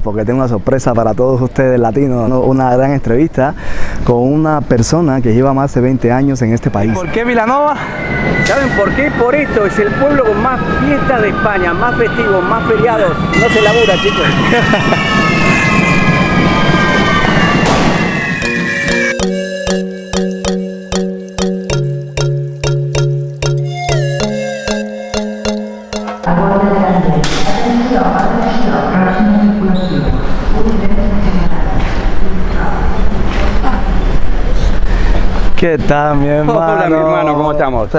Porque tengo una sorpresa para todos ustedes latinos, una gran entrevista con una persona que lleva más de 20 años en este país. ¿Por qué Vilanova? ¿Saben por qué? Por esto, es el pueblo con más fiestas de España, más festivos, más feriados. No se labura, chicos. ¿Qué tal, mi hermano? Hola, mi hermano, ¿cómo estamos?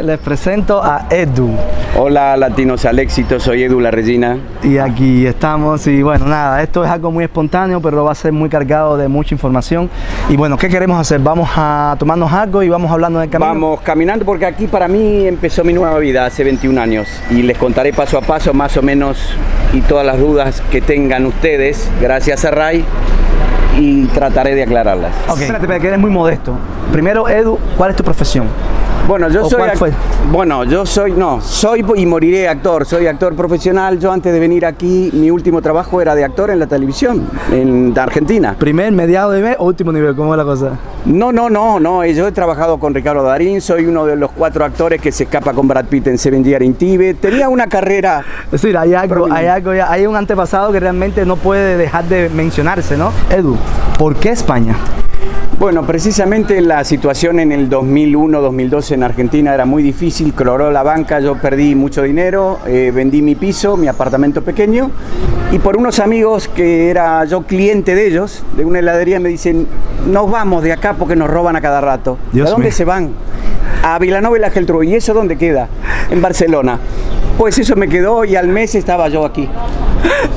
Les presento a Edu. Hola, latinos al éxito, soy Edu La Regina. Y aquí estamos y bueno, nada, esto es algo muy espontáneo, pero va a ser muy cargado de mucha información. Y bueno, ¿qué queremos hacer? Vamos a tomarnos algo y vamos hablando del camino. Vamos caminando porque aquí para mí empezó mi nueva vida hace 21 años y les contaré paso a paso más o menos y todas las dudas que tengan ustedes, gracias a Ray, y trataré de aclararlas. Ok, espérate, que eres muy modesto. Primero, Edu, ¿cuál es tu profesión? Bueno, yo soy, ¿cuál fue? Bueno, soy y moriré actor, soy actor profesional. Yo antes de venir aquí, mi último trabajo era de actor en la televisión, en Argentina. ¿Primer, mediado de mes o último nivel? ¿Cómo es la cosa? No, yo he trabajado con Ricardo Darín, soy uno de los 4 actores que se escapa con Brad Pitt en Seven Years in Tibet. Tenía una carrera... Es decir, hay un antepasado que realmente no puede dejar de mencionarse, ¿no? Edu, ¿por qué España? Bueno, precisamente la situación en el 2001-2012 en Argentina era muy difícil, cloró la banca, yo perdí mucho dinero, vendí mi piso, mi apartamento pequeño, y por unos amigos que era yo cliente de ellos, de una heladería, me dicen, nos vamos de acá porque nos roban a cada rato. Dios ¿A dónde mío. se van? A Vilanova y la Geltrú. ¿Y eso dónde queda? En Barcelona. Pues eso me quedó y al mes estaba yo aquí.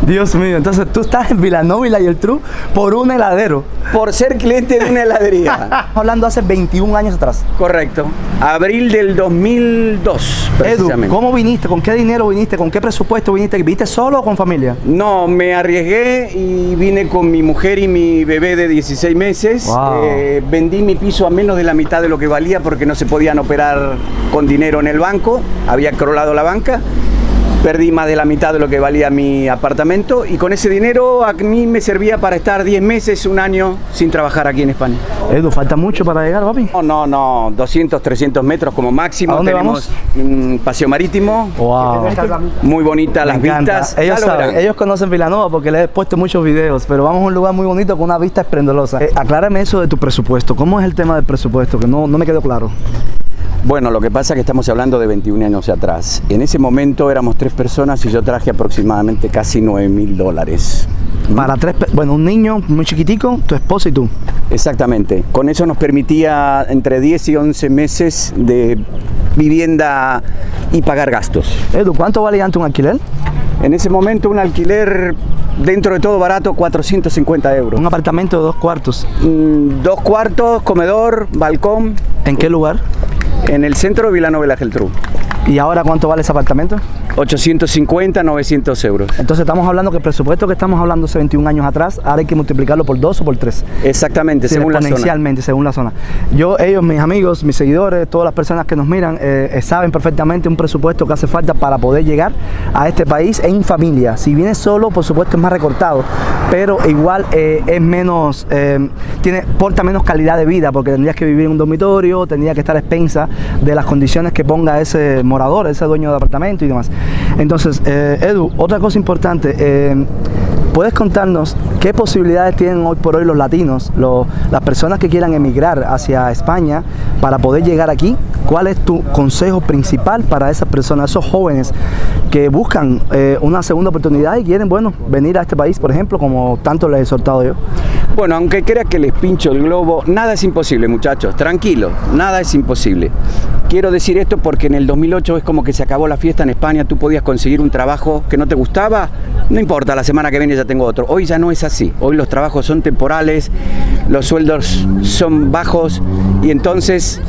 Dios mío, entonces tú estás en Vilanova y la Geltrú por un heladero. Por ser cliente de una heladería. Hablando hace 21 años atrás. Correcto. Abril del 2002, Edu, precisamente. ¿cómo viniste? ¿Con qué dinero viniste? ¿Con qué presupuesto viniste? ¿Viniste solo o con familia? No, me arriesgué y vine con mi mujer y mi bebé de 16 meses. Wow. Vendí mi piso a menos de la mitad de lo que valía porque no se podían operar con dinero en el banco. Había crolado la banca. Perdí más de la mitad de lo que valía mi apartamento y con ese dinero a mí me servía para estar 10 meses, un año sin trabajar aquí en España. Edu, ¿falta mucho para llegar, papi? No, 200, 300 metros como máximo. ¿A dónde Tenemos un paseo marítimo. Wow. Muy bonita las Me encanta. vistas. Ellos Ya lo saben, verán. ellos conocen Vilanova porque les he puesto muchos videos, pero vamos a un lugar muy bonito con una vista esplendorosa. Aclárame eso de tu presupuesto. ¿Cómo es el tema del presupuesto? Que no me quedó claro. Bueno, lo que pasa es que estamos hablando de 21 años atrás. En ese momento éramos 3 personas y yo traje aproximadamente casi $9.000. Para un niño muy chiquitico, tu esposa y tú. Exactamente. Con eso nos permitía entre 10 y 11 meses de vivienda y pagar gastos. Edu, ¿cuánto vale antes un alquiler? En ese momento un alquiler, dentro de todo barato, 450 euros. Un apartamento de 2 cuartos. 2 cuartos, comedor, balcón. ¿En qué lugar? En el centro de Vilanova y la Geltrú. ¿Y ahora cuánto vale ese apartamento? 850, 900 euros. Entonces estamos hablando que el presupuesto que estamos hablando hace 21 años atrás, ahora hay que multiplicarlo por 2 o por 3. Exactamente, Sí, según la zona. exponencialmente, según la zona. Ellos, mis amigos, mis seguidores, todas las personas que nos miran, saben perfectamente un presupuesto que hace falta para poder llegar a este país en familia. Si vienes solo, por supuesto, es más recortado, pero igual es menos, porta menos calidad de vida, porque tendrías que vivir en un dormitorio, tendrías que estar a expensa de las condiciones que ponga ese morador, ese dueño de apartamento y demás. Entonces, Edu, otra cosa importante, ¿puedes contarnos qué posibilidades tienen hoy por hoy los latinos, las personas que quieran emigrar hacia España para poder llegar aquí? ¿Cuál es tu consejo principal para esas personas, esos jóvenes que buscan una segunda oportunidad y quieren, venir a este país, por ejemplo, como tanto les he exhortado yo? Bueno, aunque crea que les pincho el globo, nada es imposible, muchachos. Tranquilo, nada es imposible. Quiero decir esto porque en el 2008 es como que se acabó la fiesta en España, tú podías conseguir un trabajo que no te gustaba, no importa, la semana que viene ya tengo otro. Hoy ya no es así, hoy los trabajos son temporales, los sueldos son bajos y entonces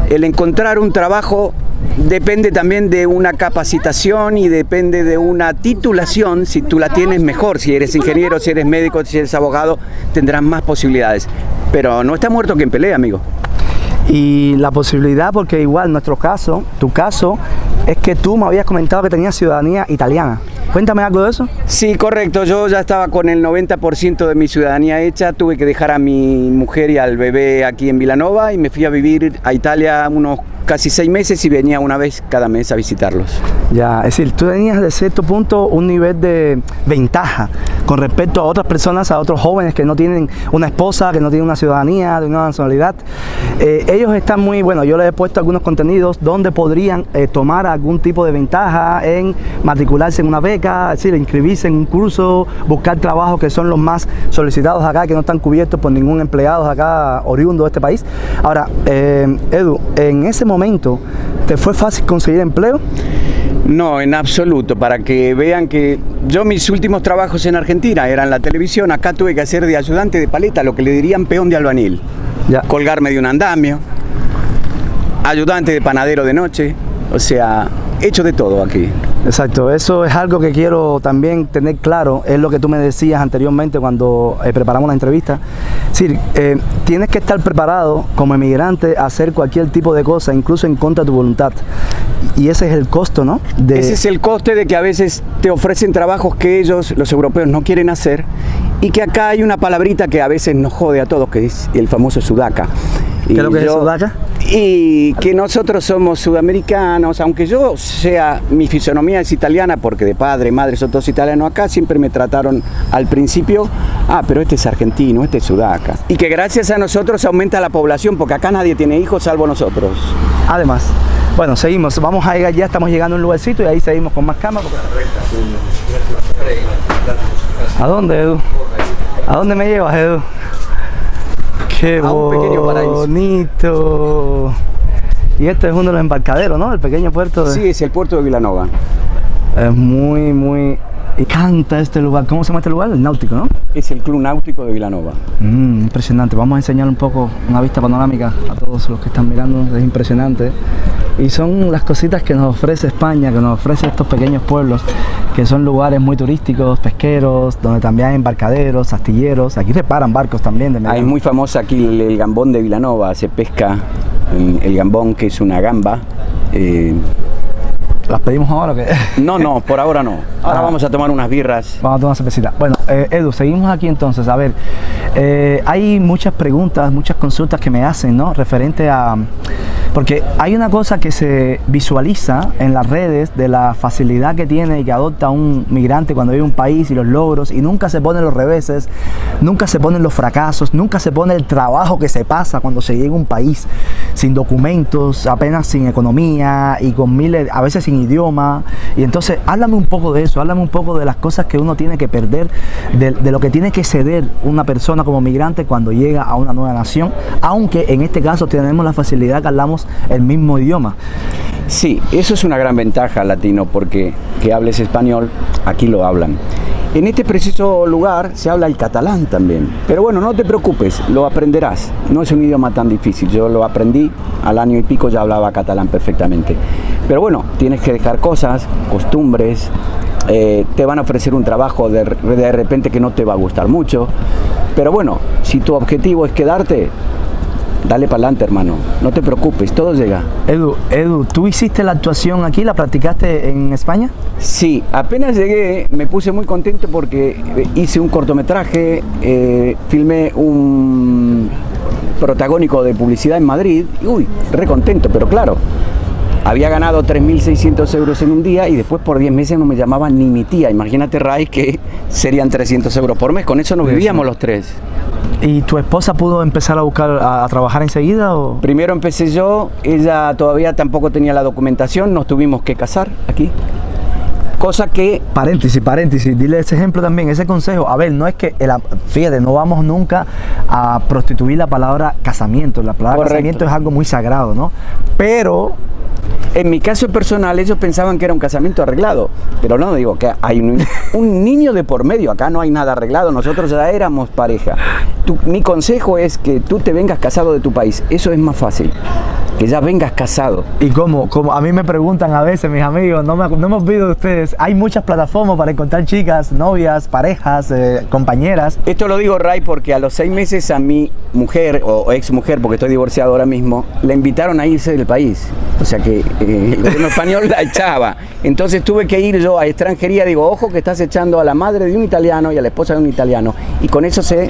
el encontrar un trabajo depende también de una capacitación y depende de una titulación. Si tú la tienes, mejor. Si eres ingeniero, si eres médico, si eres abogado, tendrás más posibilidades. Pero no está muerto quien pelea, amigo. Y la posibilidad, porque igual nuestro caso, tu caso, es que tú me habías comentado que tenías ciudadanía italiana. Cuéntame algo de eso. Sí, correcto. Yo ya estaba con el 90% de mi ciudadanía hecha. Tuve que dejar a mi mujer y al bebé aquí en Vilanova y me fui a vivir a Italia unos casi 6 meses y venía una vez cada mes a visitarlos. Ya, es decir, tú tenías de cierto punto un nivel de ventaja con respecto a otras personas, a otros jóvenes que no tienen una esposa, que no tienen una ciudadanía, de una nacionalidad. Ellos están muy, bueno, yo les he puesto algunos contenidos donde podrían tomar algún tipo de ventaja en matricularse en una beca, es decir, inscribirse en un curso, buscar trabajos que son los más solicitados acá, que no están cubiertos por ningún empleado acá oriundo de este país. Ahora, Edu, en ese momento, ¿te fue fácil conseguir empleo? No, en absoluto, para que vean que yo mis últimos trabajos en Argentina eran la televisión, acá tuve que hacer de ayudante de paleta, lo que le dirían peón de albañil, Ya. colgarme de un andamio, ayudante de panadero de noche, o sea, hecho de todo aquí. Exacto, eso es algo que quiero también tener claro, es lo que tú me decías anteriormente cuando preparamos la entrevista. Es decir, tienes que estar preparado como emigrante a hacer cualquier tipo de cosa, incluso en contra de tu voluntad. Y ese es el costo, ¿no? Ese es el coste de que a veces te ofrecen trabajos que ellos, los europeos, no quieren hacer y que acá hay una palabrita que a veces nos jode a todos, que es el famoso sudaca. ¿Qué es lo que es sudaca? Y que nosotros somos sudamericanos, aunque yo sea, mi fisonomía es italiana, porque de padre, madre son todos italianos acá, siempre me trataron al principio, pero este es argentino, este es sudaca. Y que gracias a nosotros aumenta la población, porque acá nadie tiene hijos salvo nosotros. Además, bueno, seguimos, vamos a llegar ya, estamos llegando a un lugarcito y ahí seguimos con más cámaras. ¿A dónde, Edu? ¿A dónde me llevas, Edu? ¡Qué bonito! Y este es uno de los embarcaderos, ¿no? El pequeño puerto de... Sí, es el puerto de Vilanova. Es muy... Y canta este lugar. ¿Cómo se llama este lugar? El Náutico, ¿no? Es el Club Náutico de Vilanova. Impresionante. Vamos a enseñar un poco una vista panorámica a todos los que están mirando. Es impresionante. Y son las cositas que nos ofrece España, que nos ofrece estos pequeños pueblos, que son lugares muy turísticos, pesqueros, donde también hay embarcaderos, astilleros. Aquí reparan barcos también. Hay muy famosa aquí el gambón de Vilanova. Se pesca el gambón, que es una gamba. ¿Las pedimos ahora o qué? No, por ahora no. Ahora vamos a tomar unas birras. Vamos a tomar una cervecita. Bueno, Edu, seguimos aquí entonces. A ver, hay muchas preguntas, muchas consultas que me hacen, ¿no? Referente a... Porque hay una cosa que se visualiza en las redes de la facilidad que tiene y que adopta un migrante cuando vive en un país y los logros, y nunca se ponen los reveses, nunca se ponen los fracasos, nunca se pone el trabajo que se pasa cuando se llega a un país sin documentos, apenas sin economía y con miles, a veces sin idioma. Y entonces, háblame un poco de eso, háblame un poco de las cosas que uno tiene que perder, de lo que tiene que ceder una persona como migrante cuando llega a una nueva nación, aunque en este caso tenemos la facilidad que hablamos el mismo idioma. Sí, eso es una gran ventaja, latino, porque que hables español, aquí lo hablan. En este preciso lugar se habla el catalán también, pero bueno, no te preocupes, lo aprenderás. No es un idioma tan difícil, yo lo aprendí, al año y pico ya hablaba catalán perfectamente. Pero bueno, tienes que dejar cosas, costumbres, te van a ofrecer un trabajo de repente que no te va a gustar mucho, pero bueno, si tu objetivo es quedarte, dale para adelante, hermano, no te preocupes, todo llega. Edu, ¿tú hiciste la actuación aquí, la practicaste en España? Sí, apenas llegué me puse muy contento porque hice un cortometraje, filmé un protagónico de publicidad en Madrid, y uy, re contento, pero claro, había ganado 3.600 euros en un día y después por 10 meses no me llamaba ni mi tía. Imagínate, Ray, que serían 300 euros por mes, con eso nos vivíamos los tres. ¿Y tu esposa pudo empezar a trabajar enseguida? ¿O? Primero empecé yo, ella todavía tampoco tenía la documentación, nos tuvimos que casar aquí. Cosa que... Paréntesis, dile ese ejemplo también, ese consejo. A ver, no es que, fíjate, no vamos nunca a prostituir la palabra casamiento. La palabra Correcto. Casamiento es algo muy sagrado, ¿no? Pero... En mi caso personal, ellos pensaban que era un casamiento arreglado, pero no, digo que hay un niño de por medio, acá no hay nada arreglado, nosotros ya éramos pareja. Mi consejo es que tú te vengas casado de tu país, eso es más fácil. que ya vengas casado. Y como a mí me preguntan a veces mis amigos, no me olvido de ustedes, hay muchas plataformas para encontrar chicas, novias, parejas, compañeras. Esto lo digo, Ray, porque a los 6 meses a mi mujer, o ex mujer, porque estoy divorciado ahora mismo, la invitaron a irse del país. O sea que el gobierno español la echaba. Entonces tuve que ir yo a extranjería, digo, ojo que estás echando a la madre de un italiano y a la esposa de un italiano. Y con eso se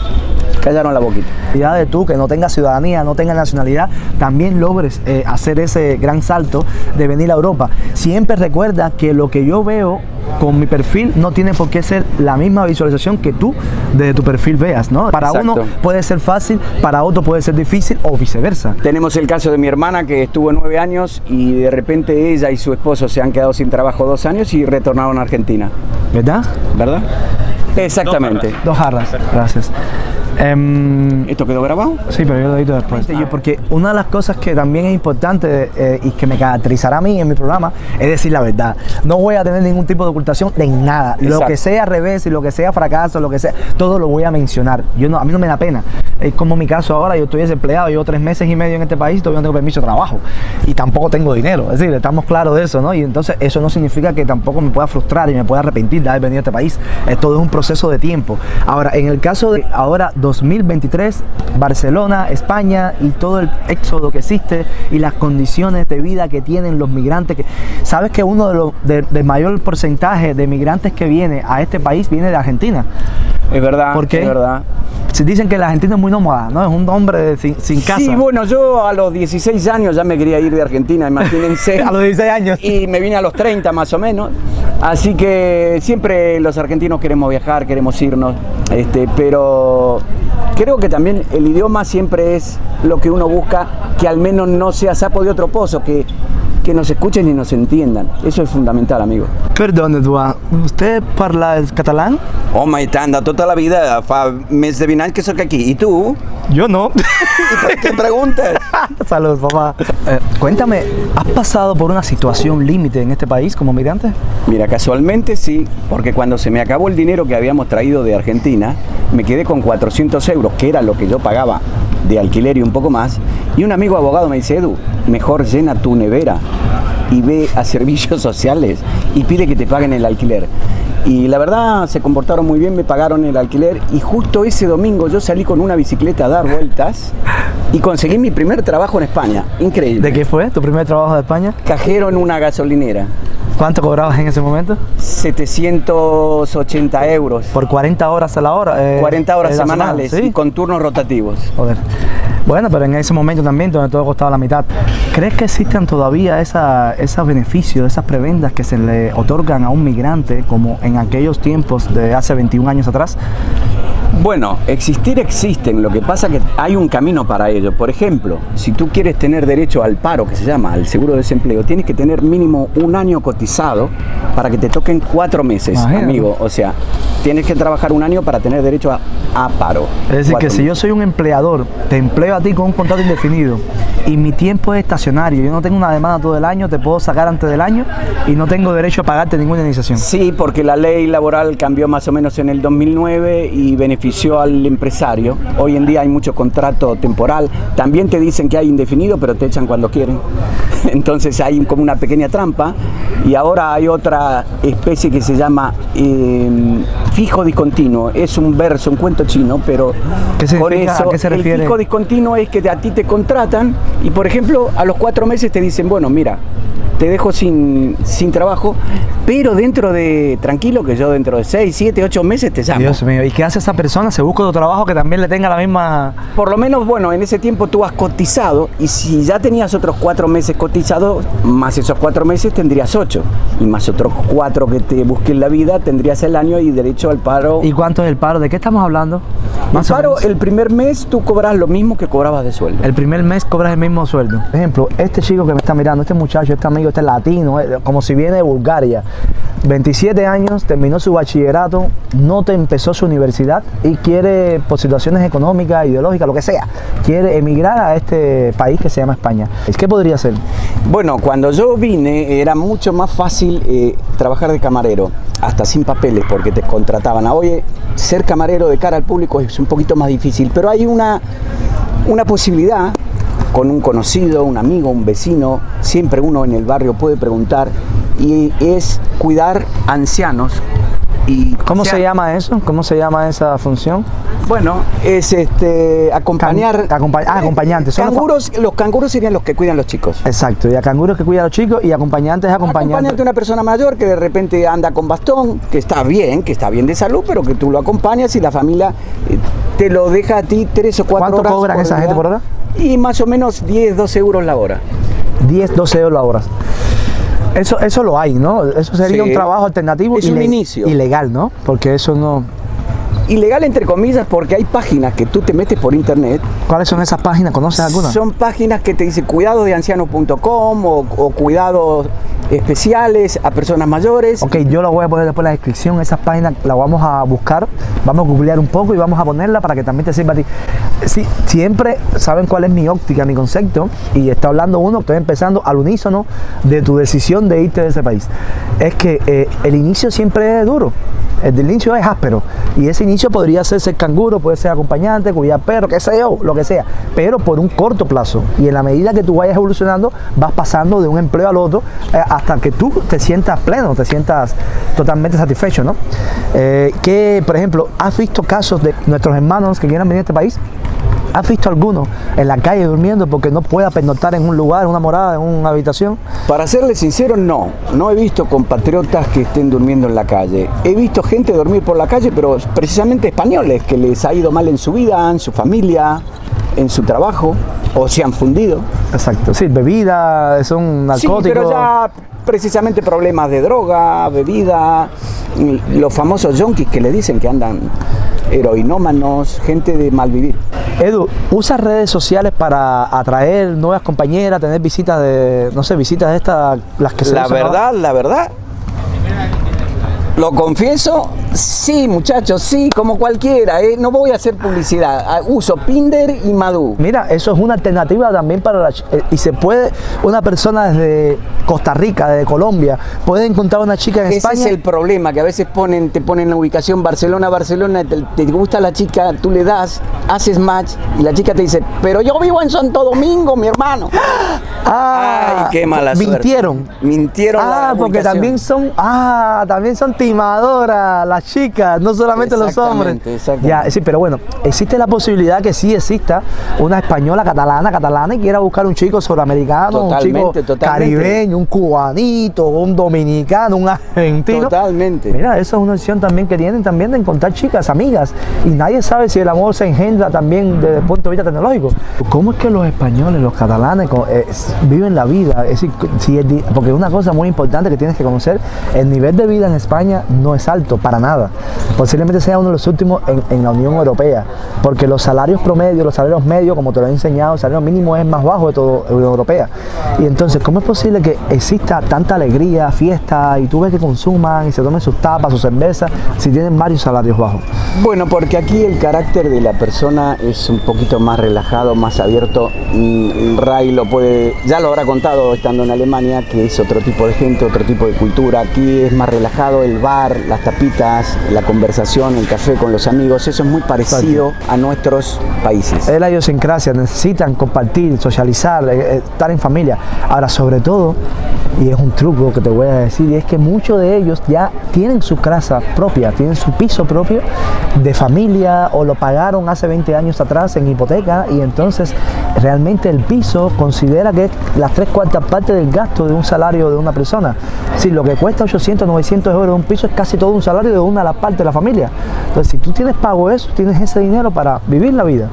callaron la boquita. Ya de tú que no tengas ciudadanía, no tengas nacionalidad, también logres hacer ese gran salto de venir a Europa. Siempre recuerda que lo que yo veo con mi perfil no tiene por qué ser la misma visualización que tú desde tu perfil veas, ¿no? Para Exacto. uno puede ser fácil, para otro puede ser difícil o viceversa. Tenemos el caso de mi hermana que estuvo 9 años y de repente ella y su esposo se han quedado sin trabajo 2 años y retornaron a Argentina. ¿Verdad? ¿Verdad? Exactamente. 2 jarras. Gracias. ¿Esto quedó grabado? Sí, pero yo lo edito después. Porque una de las cosas que también es importante y que me caracterizará a mí en mi programa es decir la verdad. No voy a tener ningún tipo de ocultación de nada. Exacto. Lo que sea revés y lo que sea fracaso, lo que sea, todo lo voy a mencionar. A mí no me da pena. Es como mi caso ahora, yo estoy desempleado, llevo 3 meses y medio en este país y todavía no tengo permiso de trabajo. Y tampoco tengo dinero. Es decir, estamos claros de eso, ¿no? Y entonces eso no significa que tampoco me pueda frustrar y me pueda arrepentir de haber venido a este país. Todo es un proceso de tiempo. Ahora, en el caso de ahora 2023, Barcelona, España y todo el éxodo que existe y las condiciones de vida que tienen los migrantes. ¿Sabes que uno del mayor porcentaje de migrantes que viene a este país viene de Argentina? Es verdad. ¿Por qué? Es verdad. Se dicen que el argentino es muy nómada, ¿no? Es un hombre sin casa. Sí, bueno, yo a los 16 años ya me quería ir de Argentina, imagínense. A los 16 años. Y me vine a los 30 más o menos. Así que siempre los argentinos queremos viajar, queremos irnos. Pero creo que también el idioma siempre es lo que uno busca, que al menos no sea sapo de otro pozo, que nos escuchen y nos entiendan. Eso es fundamental, amigo. Perdón, Eduard, ¿usted parla el catalán? Home, i tant, de tota la vida, fa més de 20 anys que sóc aquí. I tu? Yo no. ¿Y por qué preguntas? Salud, papá. Cuéntame, ¿has pasado por una situación límite en este país como migrante? Mira, casualmente sí, porque cuando se me acabó el dinero que habíamos traído de Argentina, me quedé con 400 euros, que era lo que yo pagaba de alquiler y un poco más, y un amigo abogado me dice, Edu, mejor llena tu nevera y ve a servicios sociales y pide que te paguen el alquiler. Y la verdad se comportaron muy bien, me pagaron el alquiler y justo ese domingo yo salí con una bicicleta a dar vueltas y conseguí mi primer trabajo en España. Increíble. ¿De qué fue tu primer trabajo de España? Cajero en una gasolinera. ¿Cuánto cobrabas en ese momento? 780 euros. Por 40 horas a la hora. 40 horas semanales, semana, ¿sí? Y con turnos rotativos. Joder. Bueno, pero en ese momento también, donde todo costaba la mitad. ¿Crees que existen todavía esos beneficios, esas prebendas que se le otorgan a un migrante como en aquellos tiempos de hace 21 años atrás? Bueno, existir existen, lo que pasa que hay un camino para ello. Por ejemplo, si tú quieres tener derecho al paro, que se llama, al seguro de desempleo, tienes que tener mínimo 1 año cotizado para que te toquen 4 meses, imagínate, amigo. O sea, tienes que trabajar 1 año para tener derecho a paro. Es decir, que si yo soy un empleador, te empleo a ti con un contrato indefinido y mi tiempo es estacionario, yo no tengo una demanda todo el año, te puedo sacar antes del año y no tengo derecho a pagarte ninguna indemnización. Sí, porque la ley laboral cambió más o menos en el 2009 y benefició al empresario. Hoy en día hay mucho contrato temporal. También te dicen que hay indefinido, pero te echan cuando quieren. Entonces hay como una pequeña trampa. Y ahora hay otra especie que se llama fijo discontinuo. Es un verso, un cuento chino, pero por eso ¿a qué se refiere? El fijo discontinuo es que a ti te contratan y, por ejemplo, a los 4 meses te dicen, bueno, mira, te dejo sin trabajo, pero tranquilo, que yo dentro de 6, 7, 8 meses te llamo. Dios mío, ¿y qué hace esa persona? ¿Se busca otro trabajo que también le tenga la misma...? Por lo menos, bueno, en ese tiempo tú has cotizado y si ya tenías otros 4 meses cotizados, más esos 4 meses tendrías 8 y más otros 4 que te busquen la vida, tendrías el año y derecho al paro. ¿Y cuánto es el paro? ¿De qué estamos hablando? El paro, el primer mes tú cobras lo mismo que cobrabas de sueldo. El primer mes cobras el mismo sueldo. Por ejemplo, este chico que me está mirando, este muchacho, este amigo, este latino, como si viene de Bulgaria, 27 años, terminó su bachillerato, no te empezó su universidad y quiere, por situaciones económicas, ideológicas, lo que sea, quiere emigrar a este país que se llama España. ¿Qué podría hacer? Bueno, cuando yo vine era mucho más fácil trabajar de camarero, hasta sin papeles, porque te contrataban. Hoy ser camarero de cara al público es un poquito más difícil, pero hay una posibilidad con un conocido, un amigo, un vecino, siempre uno en el barrio puede preguntar, y es cuidar ancianos. Y, ¿Cómo se llama eso? ¿Cómo se llama esa función? Bueno, es acompañar. Acompañantes. Los canguros serían los que cuidan los chicos. Exacto, y a canguros que cuidan a los chicos y acompañantes es acompañante. Acompañante una persona mayor que de repente anda con bastón, que está bien de salud, pero que tú lo acompañas y la familia te lo deja a ti 3 o 4 horas. ¿Cuánto cobran esa gente por hora? Y más o menos 10, 12 euros la hora. 10, 12 euros la hora. Eso lo hay, ¿no? Eso sería un trabajo alternativo. Es un inicio. Ilegal, ¿no? Porque eso no... Ilegal entre comillas porque hay páginas que tú te metes por internet. ¿Cuáles son esas páginas? ¿Conoces alguna? Son páginas que te dicen cuidadodeancianos.com o cuidados especiales a personas mayores. Ok, yo lo voy a poner después en la descripción. Esas páginas las vamos a buscar, vamos a googlear un poco y vamos a ponerla para que también te sirva a ti. Sí, siempre saben cuál es mi óptica, mi concepto, y está hablando uno, estoy empezando al unísono de tu decisión de irte de ese país. Es que el inicio siempre es duro. El del inicio es áspero y ese inicio podría ser canguro, puede ser acompañante, cuidar perro, qué sé yo, lo que sea, pero por un corto plazo, y en la medida que tú vayas evolucionando vas pasando de un empleo al otro hasta que tú te sientas pleno, te sientas totalmente satisfecho, ¿no? Que, por ejemplo, ¿has visto casos de nuestros hermanos que quieran venir a este país? ¿Has visto alguno en la calle durmiendo porque no pueda pernoctar en un lugar, en una morada, en una habitación? Para serles sincero, no he visto compatriotas que estén durmiendo en la calle. He visto gente dormir por la calle, pero precisamente españoles, que les ha ido mal en su vida, en su familia, en su trabajo, o se han fundido. Exacto, sí, bebida, son narcóticos. Sí, pero ya precisamente problemas de droga, bebida, los famosos yonkis que le dicen que andan heroinómanos, gente de mal vivir. Edu, ¿usas redes sociales para atraer nuevas compañeras, tener visitas de, no sé, visitas de estas, las que se usan ahora? La verdad, lo confieso, sí, muchachos, sí, como cualquiera, no voy a hacer publicidad, uso Tinder y Madú. Mira, eso es una alternativa también para y se puede, una persona desde Costa Rica, desde Colombia, puede encontrar una chica en España. Ese es el problema, que a veces te ponen la ubicación Barcelona, te gusta la chica, tú le das, haces match y la chica te dice, pero yo vivo en Santo Domingo, mi hermano. Ay, qué mala mintieron. Suerte. Mintieron. Porque también son timadoras las chicas, no solamente los hombres. Ya, sí, pero bueno, existe la posibilidad que sí exista una española catalana y quiera buscar un chico sudamericano, un chico caribeño, un cubanito, un dominicano, un argentino. Totalmente. Mira, eso es una opción también que tienen también de encontrar chicas, amigas, y nadie sabe si el amor se engendra también desde el punto de vista tecnológico. ¿Cómo es que los españoles, los catalanes viven la vida? Es decir, porque una cosa muy importante que tienes que conocer, el nivel de vida en España no es alto para nada, posiblemente sea uno de los últimos en la Unión Europea, porque los salarios promedios, los salarios medios, como te lo he enseñado, el salario mínimo es más bajo de toda la Unión Europea. Y entonces, ¿cómo es posible que exista tanta alegría, fiesta, y tú ves que consuman y se tomen sus tapas, sus cervezas, si tienen varios salarios bajos? Bueno, porque aquí el carácter de la persona es un poquito más relajado, más abierto. Ray ya lo habrá contado estando en Alemania, que es otro tipo de gente, otro tipo de cultura. Aquí es más relajado, el bar, las tapitas, la conversación, el café con los amigos, eso es muy parecido a nuestros países. Es la idiosincrasia, necesitan compartir, socializar, estar en familia. Ahora, sobre todo, y es un truco que te voy a decir, y es que muchos de ellos ya tienen su casa propia, tienen su piso propio de familia, o lo pagaron hace 20 años atrás en hipoteca, y entonces realmente el piso considera que es las 3/4 partes del gasto de un salario de una persona. Si lo que cuesta 800, 900 euros de un piso es casi todo un salario de una de las partes de la familia. Entonces, si tú tienes pago eso, tienes ese dinero para vivir la vida,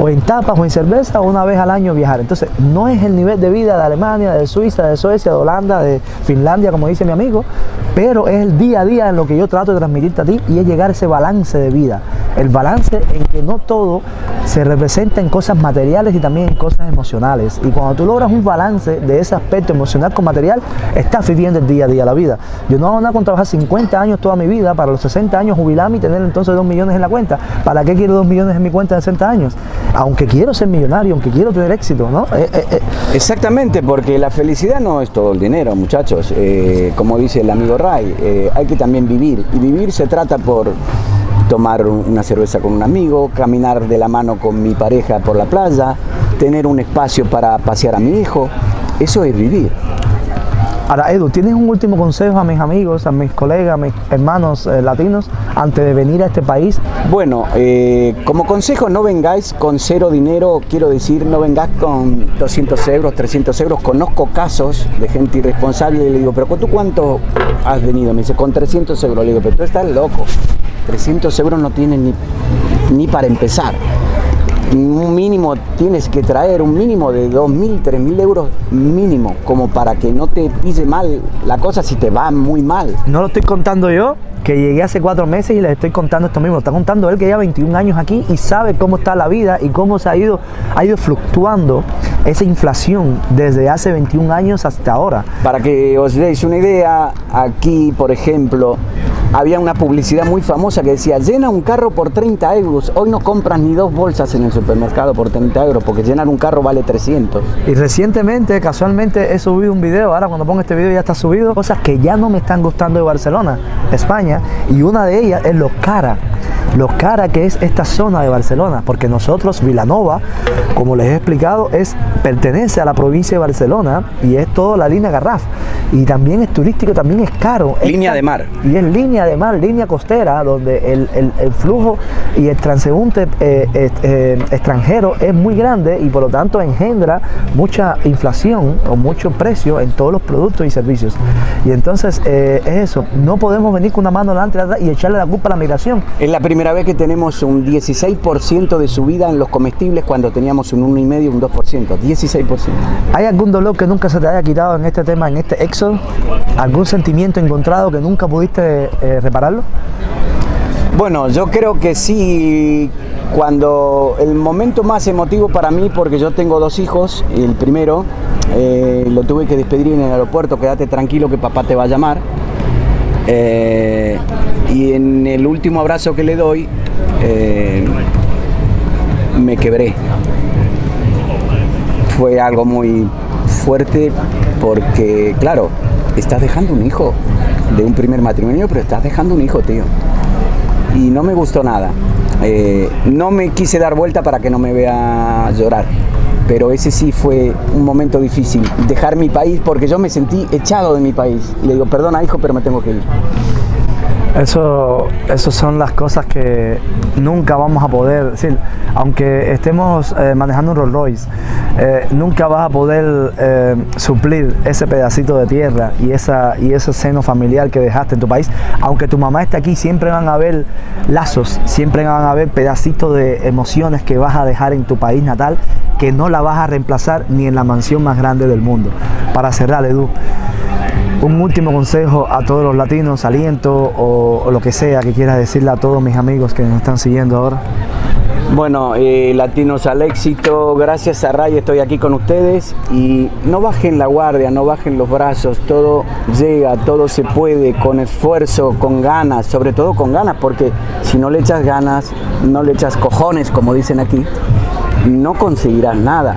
o en tapas o en cerveza, o una vez al año viajar. Entonces, no es el nivel de vida de Alemania, de Suiza, de Suecia, de Holanda, de Finlandia, como dice mi amigo, pero es el día a día en lo que yo trato de transmitirte a ti, y es llegar a ese balance de vida. El balance en que no todo se representa en cosas materiales y también en cosas emocionales. Y cuando tú logras un balance de ese aspecto emocional con material, estás viviendo el día a día la vida. Yo no hago nada con trabajar 50 años toda mi vida, para los 60 años jubilarme y tener entonces 2 millones en la cuenta. ¿Para qué quiero 2 millones en mi cuenta de 60 años? Aunque quiero ser millonario, aunque quiero tener éxito, ¿no? Exactamente, porque la felicidad no es todo el dinero, muchachos. Como dice el amigo Ray, hay que también vivir. Y vivir se trata por tomar una cerveza con un amigo, caminar de la mano con mi pareja por la playa, tener un espacio para pasear a mi hijo. Eso es vivir. Ahora, Edu, ¿tienes un último consejo a mis amigos, a mis colegas, a mis hermanos latinos antes de venir a este país? Bueno, como consejo, no vengáis con cero dinero, quiero decir, no vengáis con 200 euros, 300 euros. Conozco casos de gente irresponsable y le digo, pero ¿tú cuánto has venido? Me dice, con 300 euros. Le digo, pero tú estás loco, 300 euros no tienes ni para empezar. Un mínimo tienes que traer, un mínimo de 2.000, 3.000 euros mínimo, como para que no te pise mal la cosa si te va muy mal. No lo estoy contando yo, que llegué hace 4 meses y les estoy contando esto mismo. Lo está contando él, que lleva 21 años aquí y sabe cómo está la vida y cómo se ha ido fluctuando esa inflación desde hace 21 años hasta ahora. Para que os deis una idea, aquí, por ejemplo, había una publicidad muy famosa que decía, llena un carro por 30 euros. Hoy no compras ni 2 bolsas en el supermercado por 30 euros, porque llenar un carro vale 300. Y recientemente, casualmente, he subido un video, ahora cuando pongo este video ya está subido, cosas que ya no me están gustando de Barcelona, España, y una de ellas es lo cara que es esta zona de Barcelona, porque nosotros, Vilanova, como les he explicado, pertenece a la provincia de Barcelona y es toda la línea Garraf, y también es turístico, también es caro. Línea de mar. Y es línea de mar, línea costera, donde el flujo y el transeúnte extranjero es muy grande y por lo tanto engendra mucha inflación o mucho precio en todos los productos y servicios. Y entonces es eso, no podemos venir con una mano delante y echarle la culpa a la migración. Es la primera vez que tenemos un 16% de subida en los comestibles cuando teníamos un 1,5%, un 2%, 16%. ¿Hay algún dolor que nunca se te haya quitado en este tema, en este éxodo? ¿Algún sentimiento encontrado que nunca pudiste repararlo? Bueno, yo creo que sí, cuando el momento más emotivo para mí, porque yo tengo 2 hijos, el primero lo tuve que despedir en el aeropuerto, quédate tranquilo que papá te va a llamar. Y en el último abrazo que le doy, me quebré. Fue algo muy fuerte porque, claro, estás dejando un hijo de un primer matrimonio, pero estás dejando un hijo, tío. Y no me gustó nada. No me quise dar vuelta para que no me vea llorar. Pero ese sí fue un momento difícil, dejar mi país, porque yo me sentí echado de mi país. Y le digo, perdona hijo, pero me tengo que ir. Eso son las cosas que nunca vamos a poder decir, aunque estemos manejando un Rolls Royce, nunca vas a poder suplir ese pedacito de tierra y ese seno familiar que dejaste en tu país. Aunque tu mamá esté aquí, siempre van a haber lazos, siempre van a haber pedacitos de emociones que vas a dejar en tu país natal, que no la vas a reemplazar ni en la mansión más grande del mundo. Para cerrar, Edu, un último consejo a todos los latinos, aliento o lo que sea que quieras decirle a todos mis amigos que nos están siguiendo ahora. Bueno, latinos al éxito, gracias a Ray estoy aquí con ustedes y no bajen la guardia, no bajen los brazos, todo llega, todo se puede, con esfuerzo, con ganas, sobre todo con ganas, porque si no le echas ganas, no le echas cojones, como dicen aquí, no conseguirás nada.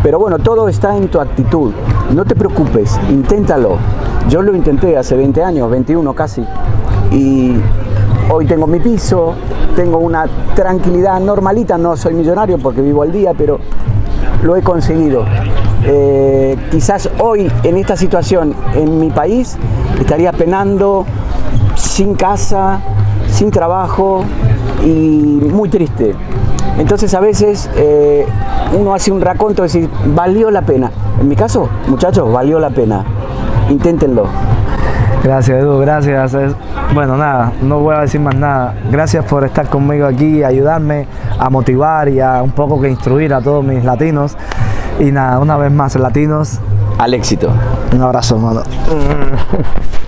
Pero bueno, todo está en tu actitud, no te preocupes, inténtalo. Yo lo intenté hace 20 años, 21 casi, y hoy tengo mi piso, tengo una tranquilidad normalita, no soy millonario porque vivo al día, pero lo he conseguido. Quizás hoy, en esta situación, en mi país, estaría penando, sin casa, sin trabajo y muy triste. Entonces a veces uno hace un raconto de decir, valió la pena. En mi caso, muchachos, valió la pena. Inténtenlo. Gracias, Edu, gracias. Bueno, nada, no voy a decir más nada. Gracias por estar conmigo aquí, ayudarme a motivar y a un poco que instruir a todos mis latinos. Y nada, una vez más, latinos al éxito. Un abrazo, hermano.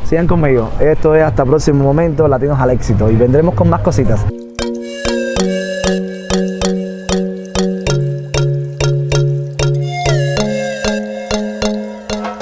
Sigan conmigo. Esto es hasta el próximo momento, Latinos al éxito. Y vendremos con más cositas.